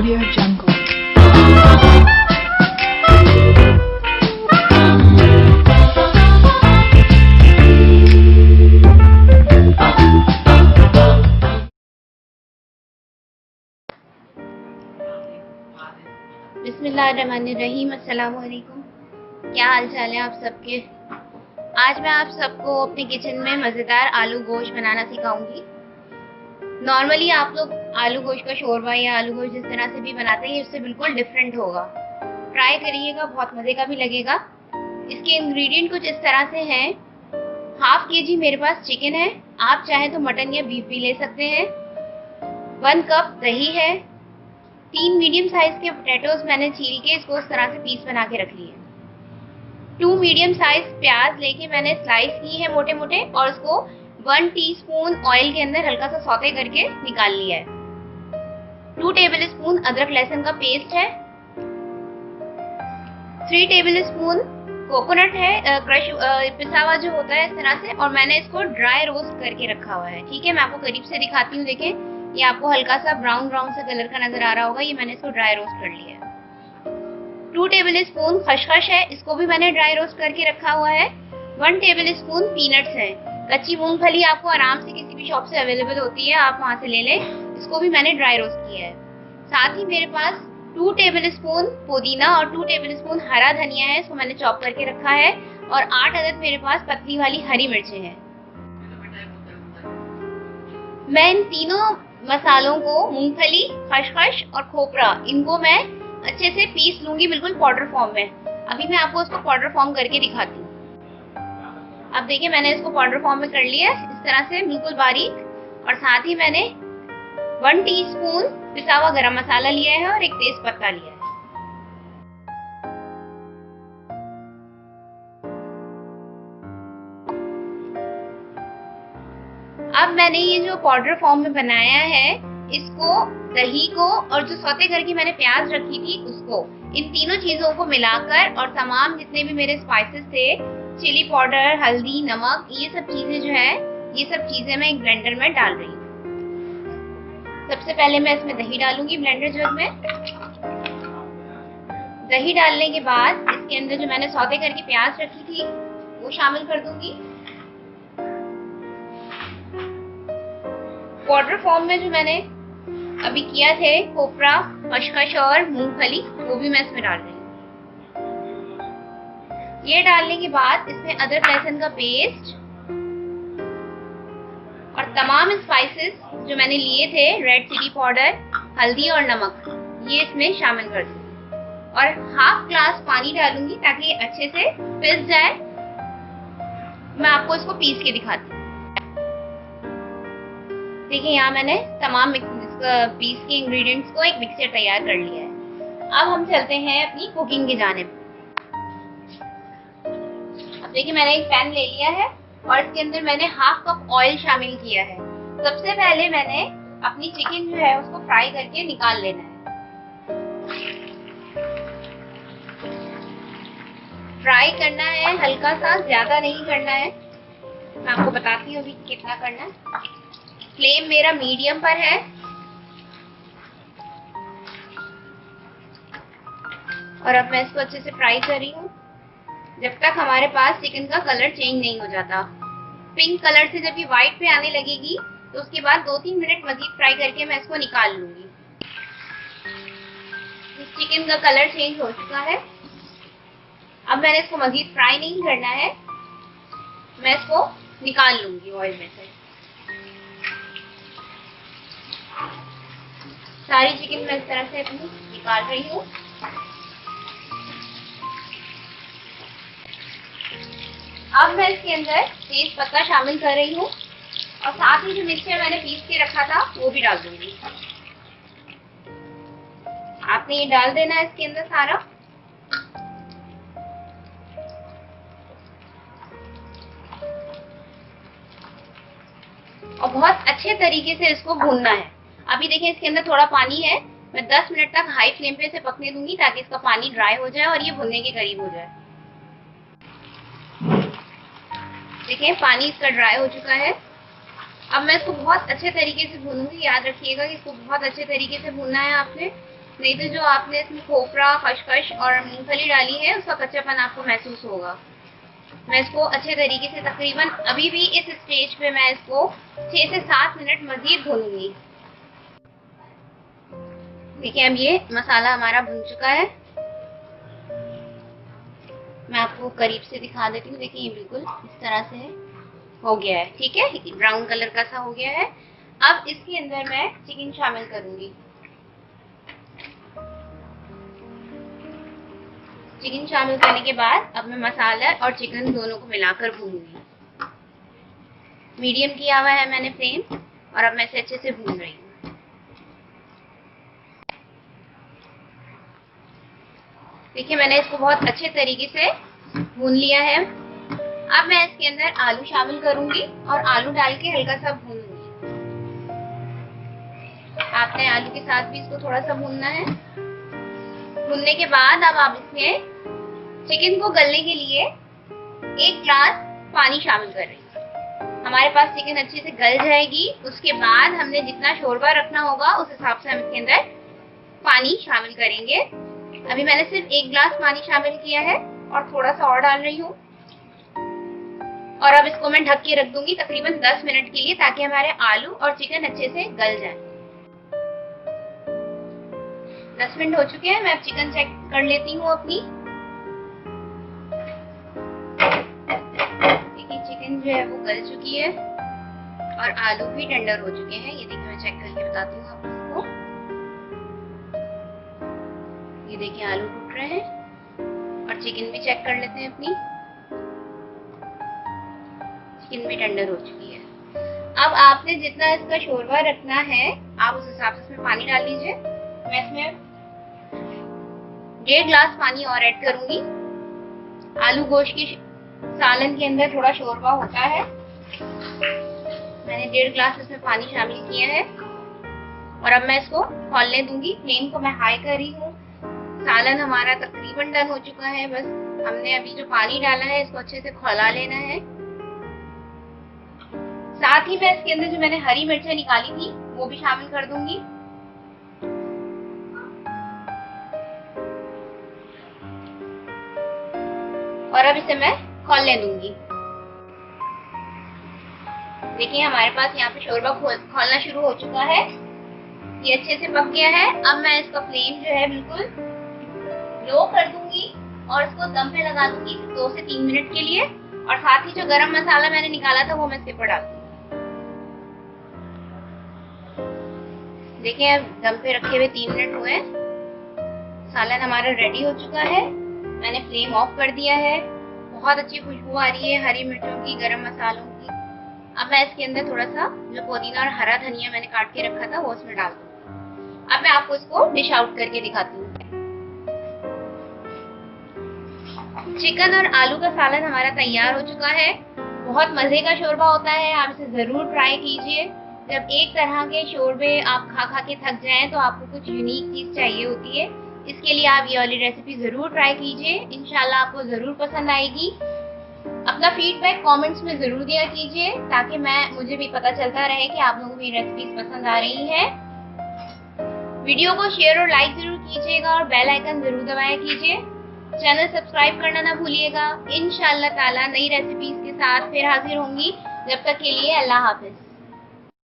Audio Jungle. बिस्मिल्लाहिर्रहमानिर्रहीम। अस्सलाम वालेकुम। क्या हाल चाल है आप सबके। आज मैं आप सबको अपने किचन में मज़ेदार आलू गोश्त बनाना सिखाऊंगी। नॉर्मली आप लोग आलू गोश्त का शोरबा या आलू गोश्त जिस तरह से भी बनाते हैं उससे बिल्कुल डिफरेंट होगा। ट्राई करिएगा, बहुत मज़े का भी लगेगा। इसके इंग्रेडिएंट कुछ इस तरह से हैं। हाफ केजी मेरे पास चिकन है, आप चाहे तो मटन या बीफ भी ले सकते हैं। 1 कप दही है। 3 मीडियम साइज के पोटैटोज मैंने छील के इसको इस तरह से पीस बना के रख लिए। 2 मीडियम साइज प्याज लेके मैंने स्लाइस की है मोटे मोटे और उसको 1 टीस्पून ऑयल के अंदर हल्का सा सौते करके निकाल लिया है। 2 टेबलस्पून अदरक लहसुन का पेस्ट है। 3 टेबलस्पून कोकोनट है, क्रश पिसा हुआ जो होता है इस तरह से, और मैंने इसको ड्राई रोस्ट करके रखा हुआ है। ठीक है, मैं आपको करीब से दिखाती हूँ। देखें, ये आपको हल्का सा ब्राउन ब्राउन सा कलर का नजर आ रहा होगा। ये मैंने इसको ड्राई रोस्ट कर लिया है। 2 टेबलस्पून खसखस है, इसको भी मैंने ड्राई रोस्ट करके रखा हुआ है। 1 टेबलस्पून पीनट्स है। कच्ची मूंगफली आपको आराम से किसी भी शॉप से अवेलेबल होती है, आप वहां से ले लें। इसको भी मैंने ड्राई रोस्ट किया है। साथ ही मेरे पास 2 टेबलस्पून पुदीना और 2 टेबलस्पून हरा धनिया है, इसको मैंने चॉप करके रखा है। और 8 अदद मेरे पास पतली वाली हरी मिर्चें हैं। मैं इन तीनों मसालों को, मूंगफली, खसखस और खोपरा, इनको मैं अच्छे से पीस लूंगी, बिल्कुल पाउडर फॉर्म में। अभी मैं आपको इसको पाउडर फॉर्म करके दिखाती हूँ। अब देखिए, मैंने इसको पाउडर फॉर्म में कर लिया इस तरह से बिल्कुल बारीक। और साथ ही मैंने 1 टीस्पून पिसा हुआ गरम मसाला लिया है और एक तेज पत्ता लिया है। अब मैंने ये जो पाउडर फॉर्म में बनाया है, इसको, दही को और जो सौते करके मैंने प्याज रखी थी उसको, इन तीनों चीजों को मिलाकर और तमाम जितने भी मेरे स्पाइसेस थे, चिली पाउडर, हल्दी, नमक, ये सब चीजें जो है, ये सब चीजें मैं एक ब्लेंडर में डाल रही हूँ। सबसे पहले मैं इसमें दही डालूंगी ब्लेंडर जग में। दही डालने के बाद इसके अंदर जो मैंने सौते करके प्याज रखी थी वो शामिल कर दूंगी। पाउडर फॉर्म में जो मैंने अभी किया थे खोपरा, खसखस और मूंगफली, वो भी मैं इसमें डाल रही हूँ। ये डालने के बाद इसमें अदरक लहसुन का पेस्ट और तमाम स्पाइसेस जो मैंने लिए थे, रेड चिली पाउडर, हल्दी और नमक, ये इसमें शामिल कर दूंगी। और हाफ ग्लास पानी डालूंगी ताकि ये अच्छे से पिस जाए। मैं आपको इसको पीस के दिखाती हूँ। देखिए, यहाँ मैंने तमाम पीस के इंग्रेडिएंट्स को एक मिक्सर तैयार कर लिया है। अब हम चलते हैं अपनी कुकिंग की जानिब। अब देखिए, मैंने एक पैन ले लिया है और इसके अंदर मैंने हाफ कप ऑयल शामिल किया है। सबसे पहले मैंने अपनी चिकन जो है उसको फ्राई करके निकाल लेना है। फ्राई करना है हल्का सा, ज्यादा नहीं करना है। मैं आपको बताती हूँ अभी कितना करना है। फ्लेम मेरा मीडियम पर है। और अब मैं इसको अच्छे से फ्राई कर रही हूँ जब तक हमारे पास चिकन का कलर चेंज नहीं हो जाता। पिंक कलर से जब ये व्हाइट पे आने लगेगी तो उसके बाद 2-3 मिनट मजीद फ्राई करके मैं इसको निकाल लूंगी। इस चिकन का कलर चेंज हो चुका है। अब मैंने इसको मजीद फ्राई नहीं करना है, मैं इसको निकाल लूंगी ऑयल में से। सारी चिकन मैं इस तरह से अपनी निकाल रही हूँ। अब मैं इसके अंदर तेज पत्ता शामिल कर रही हूँ और साथ ही जो मिर्ची मैंने पीस के रखा था वो भी डाल दूंगी। आपने ये डाल देना है इसके अंदर सारा। और बहुत अच्छे तरीके से इसको भूनना है। अभी देखिए, इसके अंदर थोड़ा पानी है। मैं 10 मिनट तक हाई फ्लेम पे इसे पकने दूंगी ताकि इसका पानी ड्राई हो जाए और ये भुनने के करीब हो जाए। देखिए, पानी इसका ड्राई हो चुका है। अब मैं इसको बहुत अच्छे तरीके से भूनूंगी। याद रखिएगा कि इसको बहुत अच्छे तरीके से भूनना है आपने। नहीं तो जो आपने इसमें खोपरा, खसखस और मूंगफली डाली है उसका कच्चापन आपको महसूस होगा। मैं इसको अच्छे तरीके से तकरीबन अभी भी इस स्टेज पे मैं इसको 6 से 7 मिनट मजीद भूनूंगी। देखिए अब ये मसाला हमारा भुन चुका है। मैं आपको करीब से दिखा देती हूँ। देखिए ये बिल्कुल इस तरह से हो गया है, ठीक है, ब्राउन कलर का सा हो गया है। अब इसके अंदर मैं चिकन शामिल करूंगी। चिकन शामिल करने के बाद अब मैं मसाला और चिकन दोनों को मिलाकर भूनूंगी। मीडियम किया हुआ है मैंने फ्लेम, और अब मैं इसे अच्छे से भून रही हूँ। देखिए मैंने इसको बहुत अच्छे तरीके से भून लिया है। अब मैं इसके अंदर आलू शामिल करूंगी और आलू डाल के हल्का सा भूनूंगी। आपने आलू के साथ भी इसको थोड़ा सा भूनना है। भूनने के बाद अब आप इसमें चिकन को गलने के लिए 1 ग्लास पानी शामिल कर रही हूँ। हमारे पास चिकन अच्छे से गल जाएगी, उसके बाद हमने जितना शोरबा रखना होगा उस हिसाब से हम इसके अंदर पानी शामिल करेंगे। अभी मैंने सिर्फ 1 ग्लास पानी शामिल किया है और थोड़ा सा और डाल रही हूँ। और अब इसको मैं ढक के रख दूंगी तकरीबन 10 मिनट के लिए, ताकि हमारे आलू और चिकन अच्छे से गल जाए। 10 मिनट हो चुके हैं। मैं अब चिकन चेक कर लेती हूँ अपनी। देखिए चिकन जो है वो गल चुकी है और आलू भी टेंडर हो चुके हैं। ये देखिए मैं चेक करके बताती हूँ आप लोगों को। ये देखिए आलू टूट रहे हैं और चिकन भी चेक कर लेते हैं अपनी। चिकन भी टेंडर हो चुकी है। अब आपने जितना इसका शोरबा रखना है आप उस हिसाब से इसमें पानी डाल लीजिए। मैं इसमें 1.5 ग्लास पानी और ऐड करूंगी। आलू गोश्त की सालन के अंदर थोड़ा शोरबा होता है। मैंने 1.5 ग्लास इसमें पानी शामिल किया है और अब मैं इसको खौलने दूंगी। फ्लेम को मैं हाई कर रही हूँ। सालन हमारा तकरीबन डन हो चुका है। बस हमने अभी जो पानी डाला है इसको अच्छे से खौला लेना है। साथ ही मैं इसके अंदर जो मैंने हरी मिर्चें निकाली थी वो भी शामिल कर दूंगी। और अब इसे मैं खौलने दूंगी। देखिए हमारे पास यहाँ पे शोरबा खौलना शुरू हो चुका है। ये अच्छे से पक गया है। अब मैं इसका फ्लेम जो है बिल्कुल लो कर दूंगी और इसको दम पे लगा दूंगी 2 से 3 मिनट के लिए। और साथ ही जो गरम मसाला मैंने निकाला था वो मैं इसके ऊपर डाल दूंगी। देखिए अब दम पे रखे हुए 3 मिनट हुए। सालन हमारा रेडी हो चुका है। मैंने फ्लेम ऑफ कर दिया है। बहुत अच्छी खुशबू आ रही है हरी मिर्चों की, गरम मसालों की। अब मैं इसके अंदर थोड़ा सा जो पुदीना और हरा धनिया मैंने काट के रखा था वो इसमें डाल दूंगी। अब मैं आपको इसको डिश आउट करके दिखाती हूँ। चिकन और आलू का सालन हमारा तैयार हो चुका है। बहुत मजे का शोरबा होता है, आप इसे जरूर ट्राई कीजिए। जब एक तरह के शोरबे आप खा खा के थक जाएं तो आपको कुछ यूनिक चीज चाहिए होती है। इसके लिए आप ये वाली रेसिपी जरूर ट्राई कीजिए। इंशाल्लाह आपको जरूर पसंद आएगी। अपना फीडबैक कमेंट्स में जरूर दिया कीजिए ताकि मुझे भी पता चलता रहे कि आप लोगों को ये रेसिपीज पसंद आ रही हैं। वीडियो को शेयर और लाइक जरूर कीजिएगा और बेल आइकन जरूर दबाया कीजिए। चैनल सब्सक्राइब करना ना भूलिएगा। इंशाल्लाह ताला नई रेसिपीज के साथ फिर हाजिर होंगी। जब तक के लिए अल्लाह हाफिज।